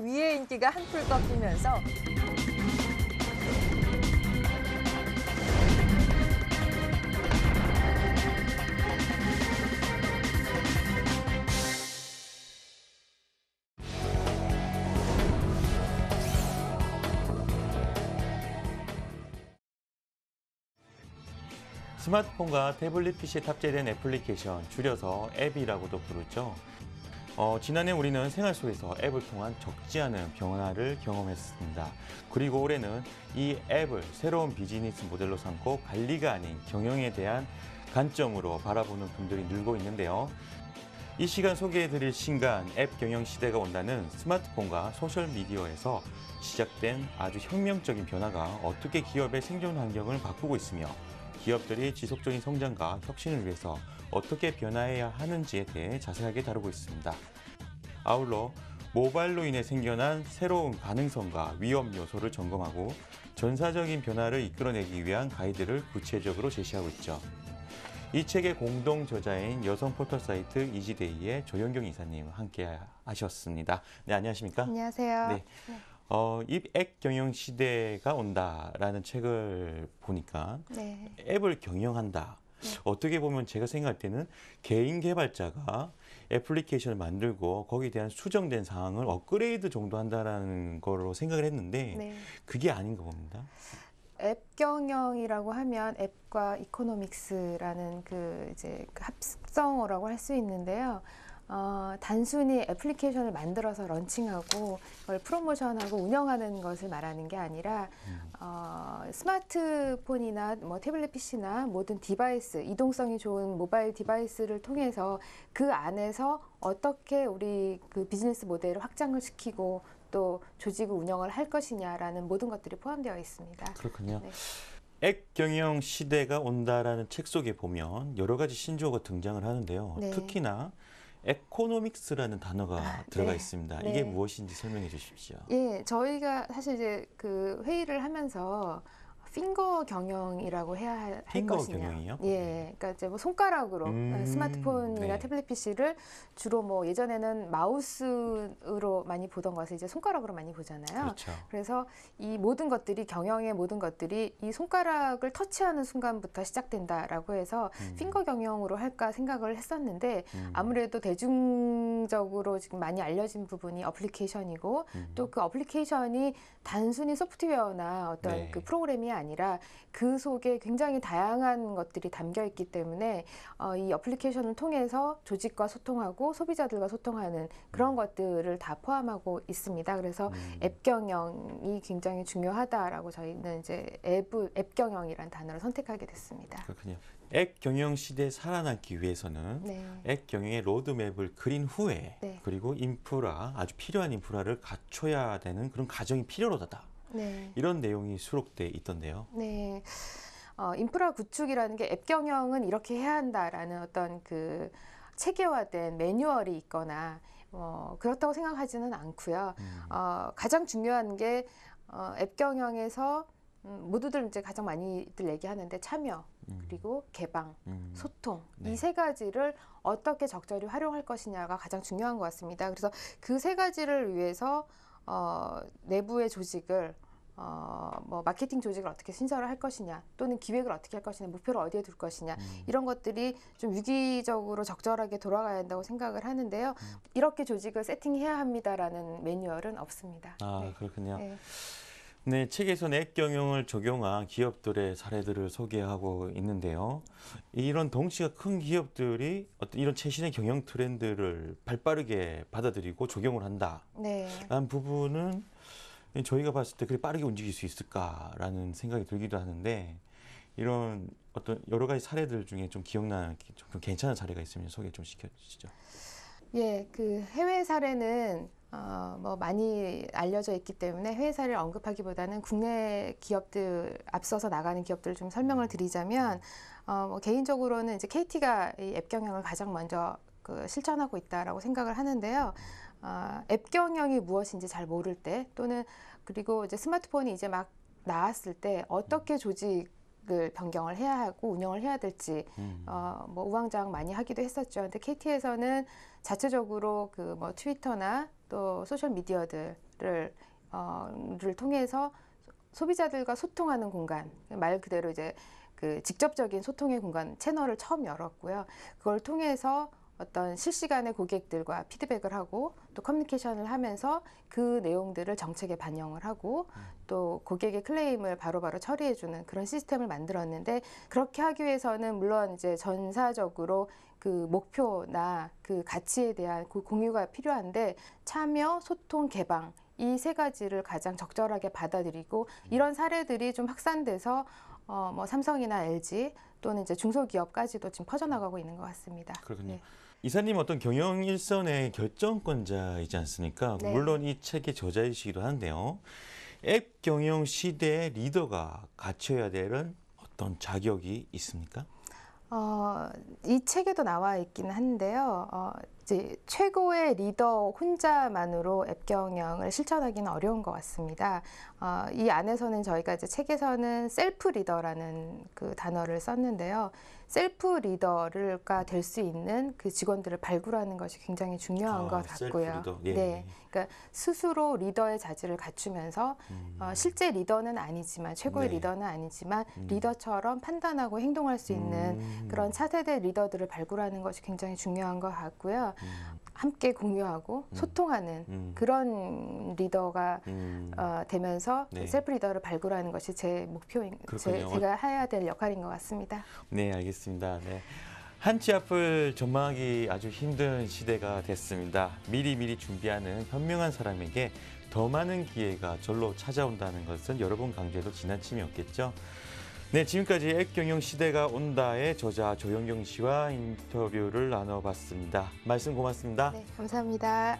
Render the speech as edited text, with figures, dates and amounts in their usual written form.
위의 인기가 한풀 꺾이면서 스마트폰과 태블릿 PC에 탑재된 애플리케이션, 줄여서 앱이라고도 부르죠. 지난해 우리는 생활 속에서 앱을 통한 적지 않은 변화를 경험했습니다. 그리고 올해는 이 앱을 새로운 비즈니스 모델로 삼고 관리가 아닌 경영에 대한 관점으로 바라보는 분들이 늘고 있는데요. 이 시간 소개해드릴 신간 앱 경영 시대가 온다는 스마트폰과 소셜미디어에서 시작된 아주 혁명적인 변화가 어떻게 기업의 생존 환경을 바꾸고 있으며 기업들이 지속적인 성장과 혁신을 위해서 어떻게 변화해야 하는지에 대해 자세하게 다루고 있습니다. 아울러 모바일로 인해 생겨난 새로운 가능성과 위험 요소를 점검하고 전사적인 변화를 이끌어내기 위한 가이드를 구체적으로 제시하고 있죠. 이 책의 공동 저자인 여성 포털 사이트 이지데이의 조현경 이사님 함께 하셨습니다. 네, 안녕하십니까? 안녕하세요. 네. 이 앱 경영 시대가 온다라는 책을 보니까 네. 앱을 경영한다. 어떻게 보면 제가 생각할 때는 개인 개발자가 애플리케이션을 만들고 거기에 대한 수정된 사항을 업그레이드 정도 한다라는 거로 생각을 했는데 네. 그게 아닌가 봅니다. 앱 경영이라고 하면 앱과 이코노믹스라는 그 합성어라고 할 수 있는데요. 단순히 애플리케이션을 만들어서 런칭하고 그걸 프로모션하고 운영하는 것을 말하는 게 아니라 스마트폰이나 뭐 태블릿 PC나 모든 디바이스, 이동성이 좋은 모바일 디바이스를 통해서 그 안에서 어떻게 우리 그 비즈니스 모델을 확장을 시키고 또 조직을 운영을 할 것이냐라는 모든 것들이 포함되어 있습니다. 그렇군요. 네. 앱 경영 시대가 온다라는 책 속에 보면 여러 가지 신조어가 등장을 하는데요. 네. 특히나 에코노믹스라는 단어가 들어가 네. 있습니다. 네. 이게 무엇인지 설명해 주십시오. 예, 저희가 사실 이제 그 회의를 하면서 핑거 경영이라고 해야 할 핑거 것이냐. 경영이요? 예, 그러니까 이제 뭐 손가락으로 스마트폰이나 네. 태블릿 PC를 주로 뭐 예전에는 마우스로 많이 보던 것을 이제 손가락으로 많이 보잖아요. 그렇죠. 그래서 이 모든 것들이 경영의 모든 것들이 이 손가락을 터치하는 순간부터 시작된다라고 해서 핑거 경영으로 할까 생각을 했었는데 아무래도 대중적으로 지금 많이 알려진 부분이 어플리케이션이고 또 그 어플리케이션이 단순히 소프트웨어나 어떤 네. 그 프로그램이 아니라 그 속에 굉장히 다양한 것들이 담겨 있기 때문에 이 어플리케이션을 통해서 조직과 소통하고 소비자들과 소통하는 그런 것들을 다 포함하고 있습니다. 그래서 앱 경영이 굉장히 중요하다라고 저희는 이제 앱 경영이라는 단어를 선택하게 됐습니다. 그렇군요. 앱 경영 시대에 살아남기 위해서는 네. 앱 경영의 로드맵을 그린 후에 네. 그리고 인프라, 아주 필요한 인프라를 갖춰야 되는 그런 과정이 필요하다. 네. 이런 내용이 수록돼 있던데요. 네. 인프라 구축이라는 게 앱 경영은 이렇게 해야 한다라는 어떤 그 체계화된 매뉴얼이 있거나 그렇다고 생각하지는 않고요. 가장 중요한 게 앱 경영에서 모두들 이제 가장 많이들 얘기하는데 참여, 그리고 개방, 소통, 네. 이 세 가지를 어떻게 적절히 활용할 것이냐가 가장 중요한 것 같습니다. 그래서 그 세 가지를 위해서 내부의 조직을 뭐 마케팅 조직을 어떻게 신설을 할 것이냐, 또는 기획을 어떻게 할 것이냐, 목표를 어디에 둘 것이냐, 이런 것들이 좀 유기적으로 적절하게 돌아가야 한다고 생각을 하는데요. 이렇게 조직을 세팅해야 합니다라는 매뉴얼은 없습니다. 네. 그렇군요. 네. 네, 책에서는 앱 경영을 적용한 기업들의 사례들을 소개하고 있는데요. 이런 덩치가 큰 기업들이 어떤 이런 최신의 경영 트렌드를 발빠르게 받아들이고 적용을 한다. 네. 라는 부분은 저희가 봤을 때 그렇게 빠르게 움직일 수 있을까라는 생각이 들기도 하는데 이런 어떤 여러 가지 사례들 중에 좀 기억나는 좀 괜찮은 사례가 있으면 소개 좀 시켜주시죠. 예, 그 해외 사례는 뭐 많이 알려져 있기 때문에 해외 사례를 언급하기보다는 국내 기업들 앞서서 나가는 기업들을 좀 설명을 드리자면 뭐 개인적으로는 이제 KT가 이 앱 경영을 가장 먼저 그 실천하고 있다라고 생각을 하는데요. 앱 경영이 무엇인지 잘 모를 때 또는 그리고 이제 스마트폰이 이제 막 나왔을 때 어떻게 조직을 변경을 해야 하고 운영을 해야 될지 뭐 우왕좌왕 많이 하기도 했었죠. 근데 KT에서는 자체적으로 그 뭐 트위터나 또 소셜 미디어들을 를 통해서 소비자들과 소통하는 공간, 말 그대로 이제 그 직접적인 소통의 공간 채널을 처음 열었고요. 그걸 통해서 어떤 실시간의 고객들과 피드백을 하고 또 커뮤니케이션을 하면서 그 내용들을 정책에 반영을 하고 또 고객의 클레임을 바로바로 처리해주는 그런 시스템을 만들었는데, 그렇게 하기 위해서는 물론 이제 전사적으로 그 목표나 그 가치에 대한 그 공유가 필요한데, 참여, 소통, 개방 이 세 가지를 가장 적절하게 받아들이고 이런 사례들이 좀 확산돼서 뭐 삼성이나 LG 또는 이제 중소기업까지도 지금 퍼져나가고 있는 것 같습니다. 그렇군요. 네. 이사님 어떤 경영 일선의 결정권자이지 않습니까? 네. 물론 이 책의 저자이시기도 한데요. 앱 경영 시대의 리더가 갖춰야 되는 어떤 자격이 있습니까? 이 책에도 나와 있긴 한데요. 이제 최고의 리더 혼자만으로 앱 경영을 실천하기는 어려운 것 같습니다. 이 안에서는 저희가 이제 책에서는 셀프 리더라는 그 단어를 썼는데요. 셀프 리더가 될 수 있는 그 직원들을 발굴하는 것이 굉장히 중요한 것 셀프 같고요. 리더. 예. 네, 그러니까 스스로 리더의 자질을 갖추면서 실제 리더는 아니지만 최고의 네. 리더는 아니지만 리더처럼 판단하고 행동할 수 있는 그런 차세대 리더들을 발굴하는 것이 굉장히 중요한 것 같고요. 함께 공유하고 소통하는 그런 리더가 되면서 네. 셀프 리더를 발굴하는 것이 제 목표인, 그렇군요. 제가 해야 될 역할인 것 같습니다. 네, 알겠습니다. 네. 한 치 앞을 전망하기 아주 힘든 시대가 됐습니다. 미리미리 준비하는 현명한 사람에게 더 많은 기회가 절로 찾아온다는 것은 여러 번 강조해도 지나침이 없겠죠. 네, 지금까지 앱 경영 시대가 온다의 저자 조영경 씨와 인터뷰를 나눠봤습니다. 말씀 고맙습니다. 네, 감사합니다.